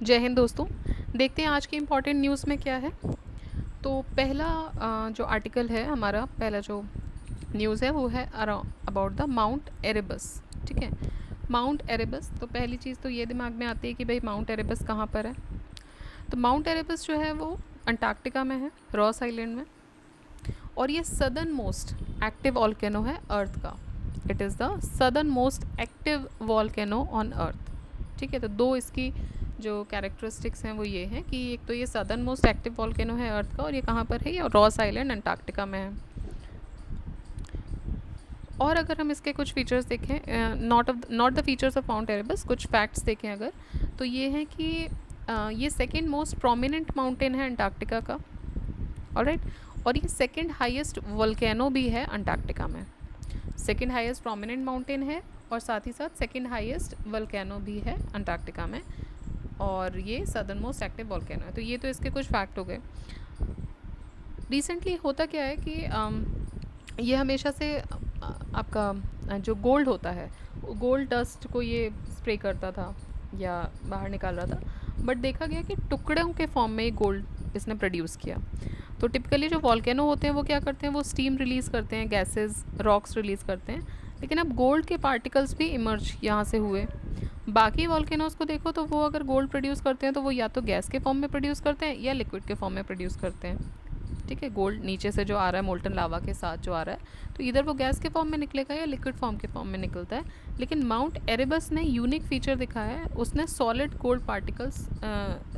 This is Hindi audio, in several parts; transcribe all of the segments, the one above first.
जय हिंद दोस्तों। देखते हैं आज की इम्पॉर्टेंट न्यूज़ में क्या है। तो पहला जो आर्टिकल है, हमारा पहला जो न्यूज़ है वो है अबाउट द माउंट एरेबस। ठीक है, माउंट एरेबस। तो पहली चीज़ तो ये दिमाग में आती है कि भाई माउंट एरेबस कहाँ पर है। तो माउंट एरेबस जो है वो अंटार्कटिका में है, रॉस आइलैंड में। और ये सदर्न मोस्ट एक्टिव वॉल्केनो है अर्थ का। It is the southern most active volcano on earth. ठीक है, तो दो इसकी जो कैरेक्टरिस्टिक्स हैं वो ये हैं कि एक तो ये सदर्न मोस्ट एक्टिव वॉल्केनो है अर्थ का, और ये कहाँ पर है, ये रॉस आइलैंड अंटार्कटिका में है। और अगर हम इसके कुछ फीचर्स देखें, not the features of mount Erebus, कुछ फैक्ट्स देखें अगर, तो ये है कि ये सेकेंड मोस्ट प्रोमिनेंट माउंटेन है अंटार्कटिका का। ऑलराइट, और ये सेकेंड हाईएस्ट वोल्केनो भी है अंटार्कटिका में। सेकेंड हाईएस्ट प्रोमिनेंट माउंटेन है और साथ ही साथ सेकेंड हाईएस्ट वोल्केनो भी है अंटार्कटिका में, और ये सदर्न मोस्ट एक्टिव वोल्केनो है। तो ये तो इसके कुछ फैक्ट हो गए। रिसेंटली होता क्या है कि ये हमेशा से आपका जो गोल्ड होता है, गोल्ड डस्ट को ये स्प्रे करता था या बाहर निकाल रहा था, बट देखा गया कि टुकड़ों के फॉर्म में ये गोल्ड इसने प्रोड्यूस किया। तो टिपिकली जो वॉल्केनो होते हैं वो क्या करते हैं, वो स्टीम रिलीज़ करते हैं, गैसेस, रॉक्स रिलीज़ करते हैं, लेकिन अब गोल्ड के पार्टिकल्स भी इमर्ज यहाँ से हुए। बाकी वॉल्केनोज को देखो तो वो अगर गोल्ड प्रोड्यूस करते हैं तो वो या तो गैस के फॉर्म में प्रोड्यूस करते हैं या लिक्विड के फॉर्म में प्रोड्यूस करते हैं। ठीक है, गोल्ड नीचे से जो आ रहा है मोल्टन लावा के साथ जो आ रहा है, तो इधर वो गैस के फॉर्म में निकलेगा या लिक्विड फॉर्म के फॉर्म में निकलता है। लेकिन माउंट एरेबस ने यूनिक फीचर दिखाया है, उसने सॉलिड गोल्ड पार्टिकल्स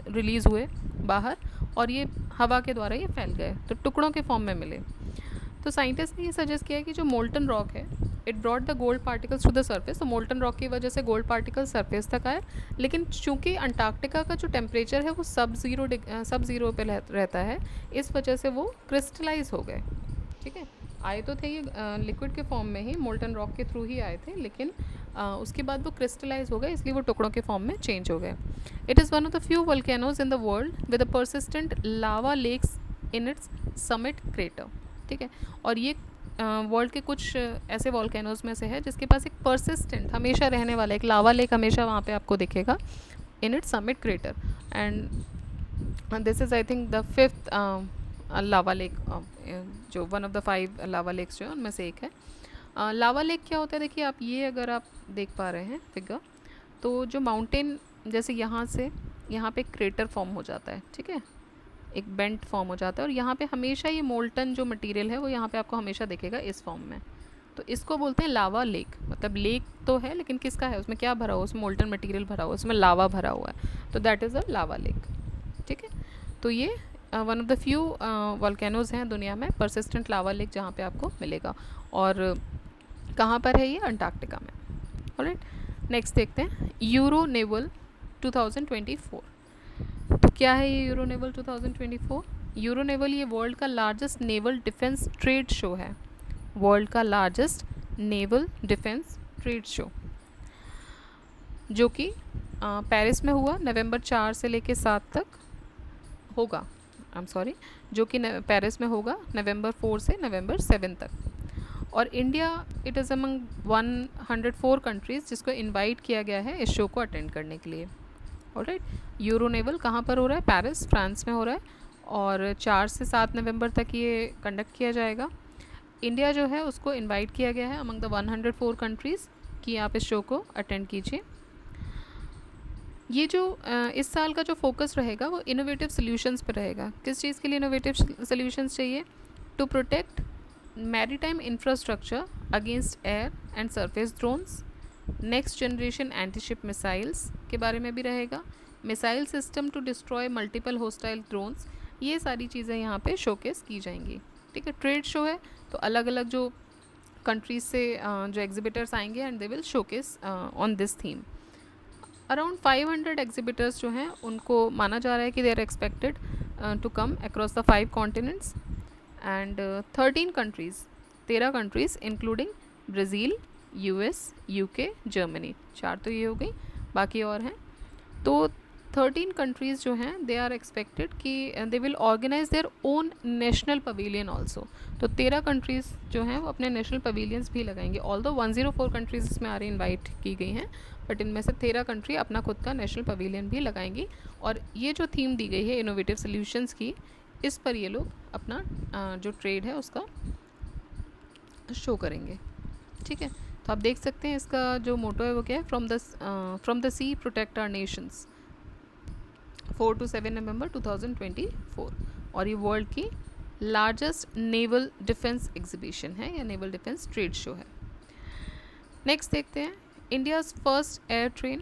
रिलीज़ हुए बाहर, और ये हवा के द्वारा ये फैल गए, तो टुकड़ों के फॉर्म में मिले। तो साइंटिस्ट ने ये सजेस्ट किया है कि जो मोल्टन रॉक है, it brought the gold particles to the surface. तो मोल्टन रॉक की वजह से गोल्ड पार्टिकल सरफेस तक आए, लेकिन चूंकि अंटार्कटिका का जो टेम्परेचर है वो सब ज़ीरो पे रहता है, इस वजह से वो क्रिस्टलाइज हो गए। ठीक है, आए तो थे ये लिक्विड के फॉर्म में ही, मोल्टन रॉक के थ्रू ही आए थे, लेकिन उसके बाद वो क्रिस्टलाइज हो गए, इसलिए वो टुकड़ों के फॉर्म में चेंज हो गए। It is one of the few volcanoes in the world with a persistent lava lakes in its summit crater. ठीक है, और ये वर्ल्ड के कुछ ऐसे वॉल्केनोज में से है जिसके पास एक परसिस्टेंट, हमेशा रहने वाला एक लावा लेक हमेशा वहाँ पे आपको दिखेगा in its summit crater. And this is I think the fifth lava lake, जो one of the 5 lava lakes जो है उनमें से एक है। लावा लेक क्या होता है, देखिए आप ये अगर आप देख पा रहे हैं फिगर, तो जो माउंटेन जैसे यहाँ से यहाँ पे क्रेटर फॉर्म हो जाता है, ठीक है, एक बेंट फॉर्म हो जाता है, और यहाँ पे हमेशा ये मोल्टन जो मटेरियल है वो यहाँ पे आपको हमेशा दिखेगा इस फॉर्म में। तो इसको बोलते हैं लावा लेक। मतलब लेक तो है, लेकिन किसका है, उसमें क्या भरा हुआ, उसमें मोल्टन मटेरियल भरा हुआ है, उसमें लावा भरा हुआ है, तो that is a lava lake. ठीक है, तो ये one of the few volcanoes हैं दुनिया में, परसिस्टेंट लावा लेक जहाँ पे आपको मिलेगा, और कहाँ पर है ये, अंटार्कटिका में। ऑलराइट, नेक्स्ट देखते हैं यूरो नेवल 2024। तो क्या है ये यूरो नेवल 2024? यूरो नेवल ये वर्ल्ड का largest naval defence trade show है, वर्ल्ड का largest naval defence trade show, जो कि पेरिस में हुआ नवंबर 4 से लेके 7 तक होगा। जो कि पेरिस में होगा नवंबर 4 से नवंबर 7 तक। और India, it is among 104 countries जिसको इनवाइट किया गया है इस शो को अटेंड करने के लिए। ऑलराइट, यूरो नेवल कहाँ पर हो रहा है, पेरिस, फ्रांस में हो रहा है, और 4 से 7 नवंबर तक ये कंडक्ट किया जाएगा। इंडिया जो है उसको इनवाइट किया गया है अमंग द 104 कंट्रीज़ कि आप इस शो को अटेंड कीजिए। ये जो इस साल का जो फोकस रहेगा वो इनोवेटिव सॉल्यूशंस पर रहेगा। किस चीज़ के लिए इनोवेटिव सॉल्यूशंस चाहिए? To protect maritime infrastructure against air and surface drones, next generation antiship missiles के बारे में भी रहेगा, missile system to destroy multiple hostile drones. ये सारी चीज़ें यहाँ पे शोकेस की जाएंगी। ठीक है, ट्रेड शो है तो अलग अलग जो कंट्रीज से जो एग्जिबिटर्स आएंगे and they will showcase on this theme. Around 500 exhibitors जो हैं उनको माना जा रहा है कि they are expected to come across the 5 continents and 13 countries including Brazil, US, UK, Germany. 4 तो ये हो गई, बाकी और हैं। तो 13 कंट्रीज़ जो हैं दे आर एक्सपेक्टेड कि they will organise their own national pavilion also. तो 13 कंट्रीज़ जो हैं वो अपने नेशनल पवेलियंस भी लगाएंगे। ऑल्दो 104 कंट्रीज़ इसमें आ रही इन्वाइट की गई हैं, बट इनमें से 13 कंट्री अपना खुद का नेशनल पवेलियन भी लगाएंगी। और ये जो थीम दी गई है इनोवेटिव सोल्यूशंस की, इस पर ये लोग अपना जो ट्रेड है उसका शो करेंगे। ठीक है, तो आप देख सकते हैं इसका जो मोटो है वो क्या है, from the sea protect our nations, 4 to 7 November 2024। और ये वर्ल्ड की लार्जेस्ट नेवल डिफेंस एग्जीबिशन है या नेवल डिफेंस ट्रेड शो है। नेक्स्ट देखते हैं इंडियाज़ फर्स्ट एयर ट्रेन।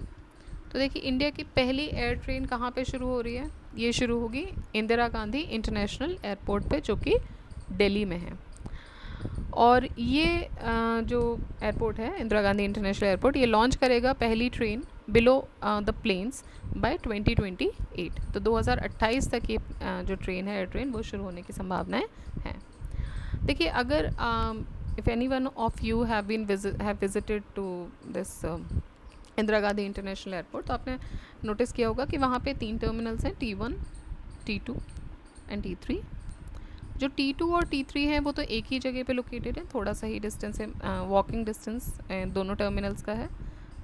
तो देखिए इंडिया की पहली एयर ट्रेन कहाँ पे शुरू हो रही है, ये शुरू होगी इंदिरा गांधी इंटरनेशनल एयरपोर्ट पे, जो कि दिल्ली में है। और ये जो एयरपोर्ट है इंदिरा गांधी इंटरनेशनल एयरपोर्ट, ये लॉन्च करेगा पहली train below the planes by 2028। तो 2028 तक ये जो ट्रेन है एयर ट्रेन वो शुरू होने की संभावनाएं हैं। देखिए अगर if any one of you have visited to this Indira Gandhi international airport, तो आपने नोटिस किया होगा कि वहाँ पे 3 टर्मिनल्स हैं, T1, T2 एंड T3। जो T2 और T3 हैं वो तो एक ही जगह पे लोकेटेड है, थोड़ा सा ही डिस्टेंस है, वॉकिंग डिस्टेंस दोनों टर्मिनल्स का है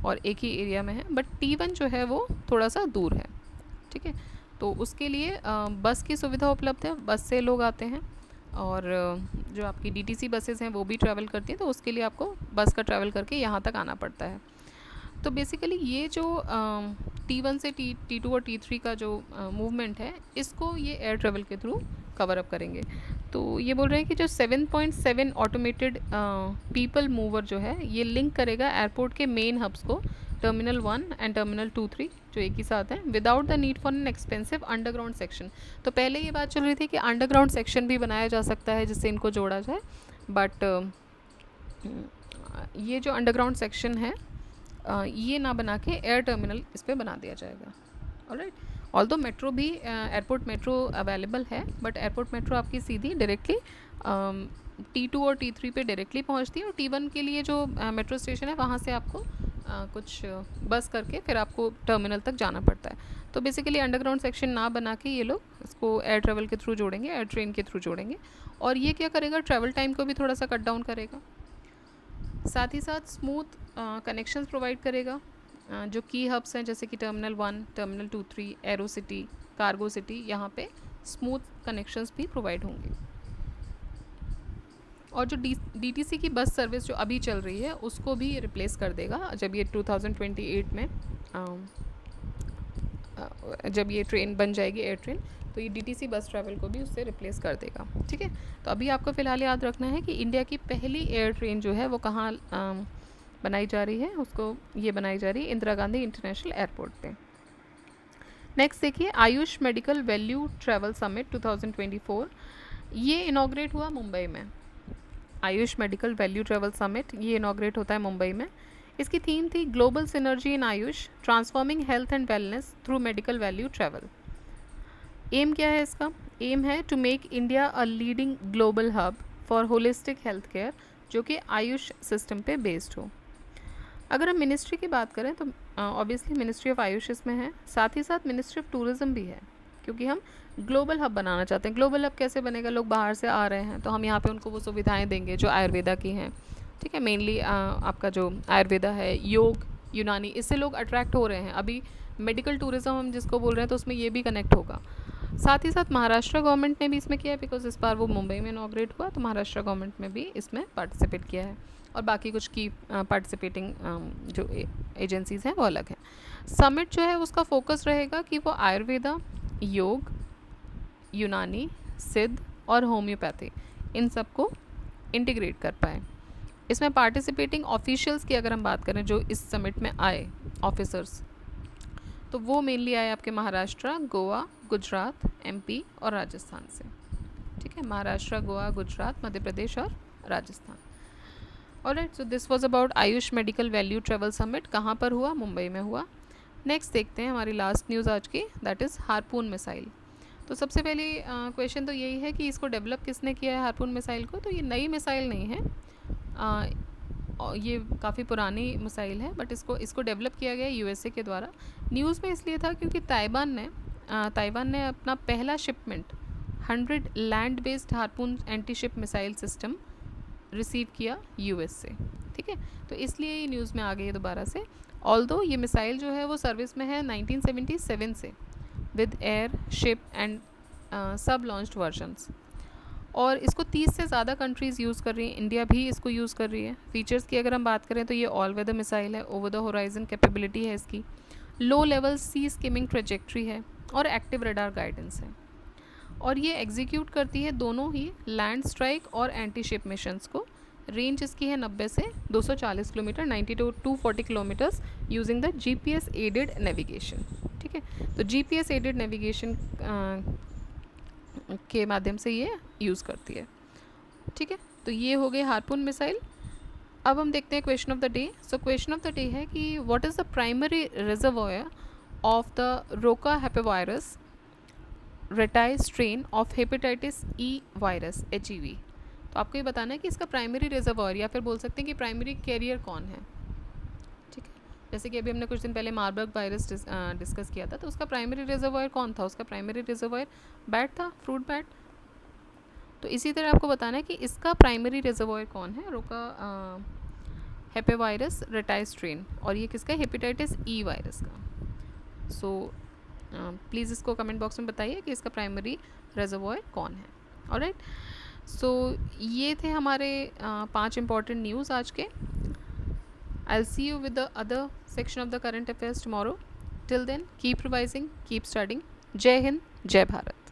और एक ही एरिया में है। बट T1 जो है वो थोड़ा सा दूर है। ठीक है, तो उसके लिए बस की सुविधा उपलब्ध है, बस से लोग आते हैं। और जो आपकी DTC बसेस हैं वो भी ट्रैवल करती हैं, तो उसके लिए आपको बस का ट्रैवल करके यहाँ तक आना पड़ता है। तो बेसिकली ये जो T1 से T2 और T3 का जो मूवमेंट है, इसको ये एयर ट्रेवल के थ्रू कवर अप करेंगे। तो ये बोल रहे हैं कि जो 7.7 ऑटोमेटेड पीपल मूवर जो है, ये लिंक करेगा एयरपोर्ट के मेन हब्स को, टर्मिनल 1 एंड टर्मिनल 2-3 जो एक ही साथ हैं, without the need for an expensive underground section. तो पहले ये बात चल रही थी कि अंडरग्राउंड सेक्शन भी बनाया जा सकता है जिससे इनको जोड़ा जाए, बट ये जो अंडरग्राउंड सेक्शन है ये ना बना के एयर टर्मिनल इस पर बना दिया जाएगा। ऑलराइट, ऑल्दो मेट्रो भी एयरपोर्ट मेट्रो अवेलेबल है, बट एयरपोर्ट मेट्रो आपकी सीधी डायरेक्टली T2 और T3 पे डायरेक्टली पहुंचती है, और T1 के लिए जो मेट्रो स्टेशन है वहाँ से आपको कुछ बस करके फिर आपको टर्मिनल तक जाना पड़ता है। तो बेसिकली अंडरग्राउंड सेक्शन ना बना के ये लोग इसको एयर ट्रेवल के थ्रू जोड़ेंगे, एयर ट्रेन के थ्रू जोड़ेंगे। और ये क्या करेगा, ट्रैवल टाइम को भी थोड़ा सा कट डाउन करेगा, साथ ही साथ स्मूथ कनेक्शंस प्रोवाइड करेगा। जो की हब्स हैं जैसे कि terminal 1, terminal 2-3, arrow city, cargo city, यहाँ पे स्मूथ कनेक्शंस भी प्रोवाइड होंगे। और जो DTC की बस सर्विस जो अभी चल रही है उसको भी रिप्लेस कर देगा जब ये 2028 में जब ये ट्रेन बन जाएगी एयर ट्रेन, तो ये DTC बस ट्रैवल को भी उससे रिप्लेस कर देगा। ठीक है, तो अभी आपको फ़िलहाल याद रखना है कि इंडिया की पहली एयर ट्रेन जो है वो कहाँ बनाई जा रही है, उसको ये बनाई जा रही है इंदिरा गांधी इंटरनेशनल एयरपोर्ट पे। नेक्स्ट देखिए Ayush medical value travel summit 2024, ये इनॉग्रेट हुआ मुंबई में। Ayush medical value travel summit ये इनॉग्रेट होता है मुंबई में। इसकी थीम थी global synergy in Ayush, transforming health and wellness through medical value travel. Aim क्या है इसका, एम है to make India a leading global hub for holistic health care, जो कि आयुष सिस्टम पे बेस्ड हो। अगर हम मिनिस्ट्री की बात करें तो ऑब्वियसली मिनिस्ट्री ऑफ आयुष इसमें है, साथ ही साथ मिनिस्ट्री ऑफ टूरिज़्म भी है, क्योंकि हम ग्लोबल हब बनाना चाहते हैं। ग्लोबल हब कैसे बनेगा, लोग बाहर से आ रहे हैं तो हम यहाँ पे उनको वो सुविधाएं देंगे जो आयुर्वेदा की हैं। ठीक है, मेनली आपका जो आयुर्वेदा है, योग, यूनानी, इससे लोग अट्रैक्ट हो रहे हैं। अभी मेडिकल टूरिज़्म हम जिसको बोल रहे हैं तो उसमें ये भी कनेक्ट होगा। साथ ही साथ महाराष्ट्र गवर्नमेंट ने भी इसमें किया है, बिकॉज इस बार वो मुंबई में इनॉग्रेट हुआ, तो महाराष्ट्र गवर्नमेंट ने भी इसमें पार्टिसिपेट किया है। और बाकी कुछ की पार्टिसिपेटिंग जो एजेंसीज़ हैं वो अलग हैं। समिट जो है उसका फोकस रहेगा कि वो आयुर्वेदा, योग, यूनानी, सिद्ध और होम्योपैथी, इन सब को इंटीग्रेट कर पाए। इसमें पार्टिसिपेटिंग ऑफिशियल्स की अगर हम बात करें जो इस समिट में आए ऑफिसर्स, तो वो मेनली आए आपके महाराष्ट्र, गोवा, गुजरात, MP और राजस्थान से। ठीक है, महाराष्ट्र, गोवा, गुजरात, मध्य प्रदेश और Rajasthan. Alright, so this was about Ayush medical value travel summit. कहाँ पर हुआ, मुंबई में हुआ। नेक्स्ट देखते हैं हमारी लास्ट न्यूज़ आज की, दैट इज़ हार्पून मिसाइल। तो सबसे पहले क्वेश्चन तो यही है कि इसको डेवलप किसने किया है हार्पून मिसाइल को। तो ये नई मिसाइल नहीं है, ये काफ़ी पुरानी मिसाइल है, बट इसको डेवलप किया गया USA के द्वारा। न्यूज़ में इसलिए था क्योंकि ताइवान ने अपना पहला shipment 100 land based harpoon anti ship missile system receive किया US से। ठीक है, तो इसलिए ये न्यूज़ में आ गई है दोबारा से। ऑल्दो ये मिसाइल जो है वो सर्विस में है 1977 से विद एयर शिप एंड सब लॉन्च्ड वर्जन्स, और इसको 30 से ज़्यादा कंट्रीज़ यूज़ कर रही हैं, इंडिया भी इसको यूज़ कर रही है। फीचर्स की अगर हम बात करें तो ये ऑल वेदर मिसाइल है, ओवर द होराइजन कैपेबिलिटी है इसकी, लो लेवल सी स्किमिंग ट्रेजेक्ट्री है और एक्टिव रडार गाइडेंस है, और ये एग्जीक्यूट करती है दोनों ही लैंड स्ट्राइक और एंटी शिप मिशंस को। रेंज इसकी है 90 से 240 kilometre, 90 to 240 kilometres using the GPS aided navigation. ठीक है, तो जीपीएस एडेड नेविगेशन के माध्यम से ये यूज़ करती है। ठीक है, तो ये हो गए हार्पून मिसाइल। अब हम देखते हैं question of the day. So question of the day है कि what is the primary reservoir of the rocahepevirus ratti strain of hepatitis E virus HIV। तो आपको ये बताना है कि इसका प्राइमरी रिजर्वॉयर, या फिर बोल सकते हैं कि प्राइमरी कैरियर कौन है। ठीक है, जैसे कि अभी हमने कुछ दिन पहले मार्बर्ग वायरस डिस्कस किया था, तो उसका प्राइमरी रिजर्वॉयर कौन था? उसका प्राइमरी रिजर्वॉयर बैट था, फ्रूट बैट। तो इसी तरह आपको बताना है कि इसका प्राइमरी रिजर्वॉयर कौन है, रोका हेपेवायरस रेटाई स्ट्रेन, और ये किसका? हेपेटाइटिस ई वायरस का। सो प्लीज़ इसको कमेंट बॉक्स में बताइए कि इसका प्राइमरी रिजर्वॉयर कौन है। ऑलराइट, सो ये थे हमारे 5 इंपॉर्टेंट न्यूज़ आज के। I will see you with the other section of the current affairs tomorrow. Till then keep revising, keep studying. Jai Hind, जय भारत।